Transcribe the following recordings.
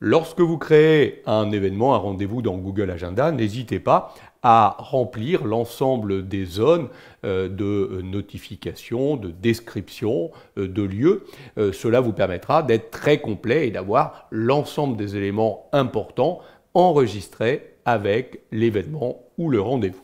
Lorsque vous créez un événement, un rendez-vous dans Google Agenda, n'hésitez pas à remplir l'ensemble des zones de notification, de description, de lieux. Cela vous permettra d'être très complet et d'avoir l'ensemble des éléments importants enregistrés avec l'événement ou le rendez-vous.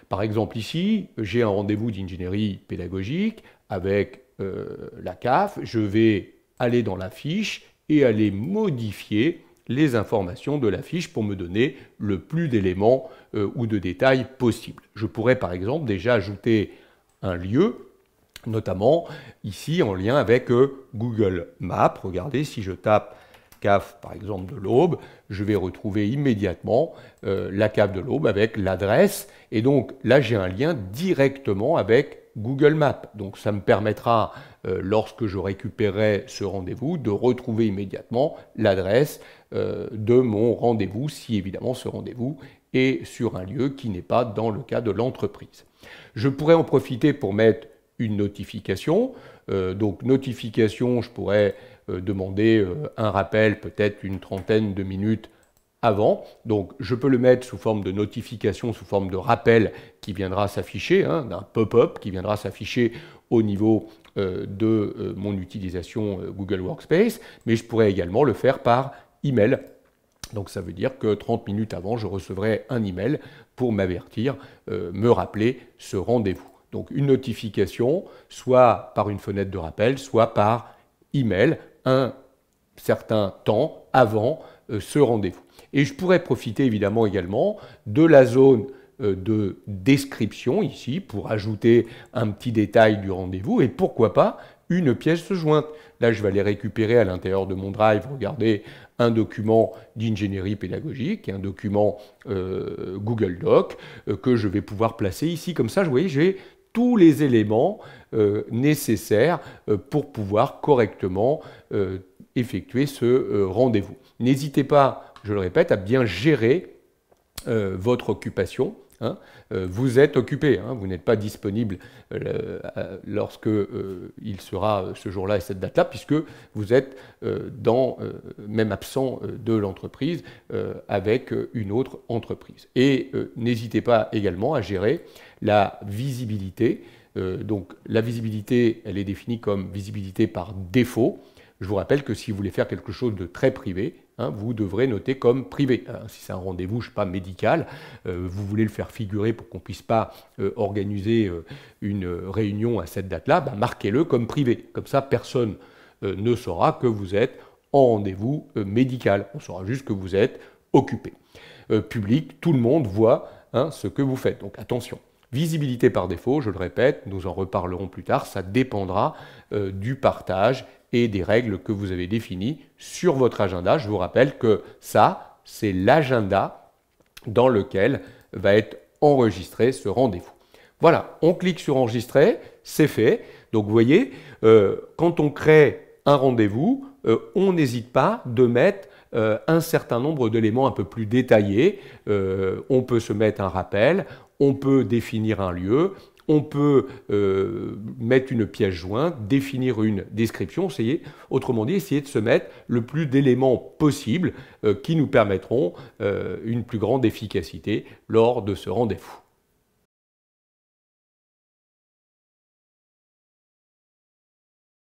Par exemple ici, j'ai un rendez-vous d'ingénierie pédagogique avec la CAF. Je vais aller dans la fiche et aller modifier les informations de la fiche pour me donner le plus d'éléments ou de détails possibles. Je pourrais par exemple déjà ajouter un lieu, notamment ici en lien avec Google Maps. Regardez, si je tape CAF par exemple de l'Aube, je vais retrouver immédiatement la CAF de l'Aube avec l'adresse. Et donc là, j'ai un lien directement avec Google Maps. Donc ça me permettra, lorsque je récupérerai ce rendez-vous, de retrouver immédiatement l'adresse de mon rendez-vous, si évidemment ce rendez-vous est sur un lieu qui n'est pas dans le cas de l'entreprise. Je pourrais en profiter pour mettre une notification. Donc notification, je pourrais demander un rappel peut-être une trentaine de minutes avant. Donc je peux le mettre sous forme de notification, sous forme de rappel qui viendra s'afficher, d'un pop-up qui viendra s'afficher au niveau de mon utilisation Google Workspace, mais je pourrais également le faire par email. Donc ça veut dire que 30 minutes avant, je recevrai un email pour m'avertir, me rappeler ce rendez-vous. Donc une notification, soit par une fenêtre de rappel, soit par email, un certain temps avant ce rendez-vous. Et je pourrais profiter évidemment également de la zone de description ici pour ajouter un petit détail du rendez-vous et pourquoi pas une pièce jointe. Là, je vais aller récupérer à l'intérieur de mon Drive, regardez, un document d'ingénierie pédagogique, un document Google Doc que je vais pouvoir placer ici. Comme ça, vous voyez, j'ai tous les éléments nécessaires pour pouvoir correctement effectuer ce rendez-vous. N'hésitez pas, je le répète, à bien gérer votre occupation. Vous êtes occupé, vous n'êtes pas disponible lorsque il sera ce jour-là et cette date-là, puisque vous êtes même absent de l'entreprise avec une autre entreprise. Et n'hésitez pas également à gérer la visibilité. Donc la visibilité, elle est définie comme visibilité par défaut. Je vous rappelle que si vous voulez faire quelque chose de très privé, vous devrez noter comme privé. Si c'est un rendez-vous, je ne sais pas, médical, vous voulez le faire figurer pour qu'on ne puisse pas organiser une réunion à cette date-là, marquez-le comme privé. Comme ça, personne ne saura que vous êtes en rendez-vous médical. On saura juste que vous êtes occupé. Public, tout le monde voit ce que vous faites. Donc attention. Visibilité par défaut, je le répète, nous en reparlerons plus tard, ça dépendra du partage et des règles que vous avez définies sur votre agenda. Je vous rappelle que ça, c'est l'agenda dans lequel va être enregistré ce rendez-vous. Voilà, on clique sur enregistrer, c'est fait. Donc vous voyez, quand on crée un rendez-vous, on n'hésite pas de mettre un certain nombre d'éléments un peu plus détaillés. On peut se mettre un rappel, on peut définir un lieu, on peut mettre une pièce jointe, définir une description, autrement dit, essayer de se mettre le plus d'éléments possible qui nous permettront une plus grande efficacité lors de ce rendez-vous.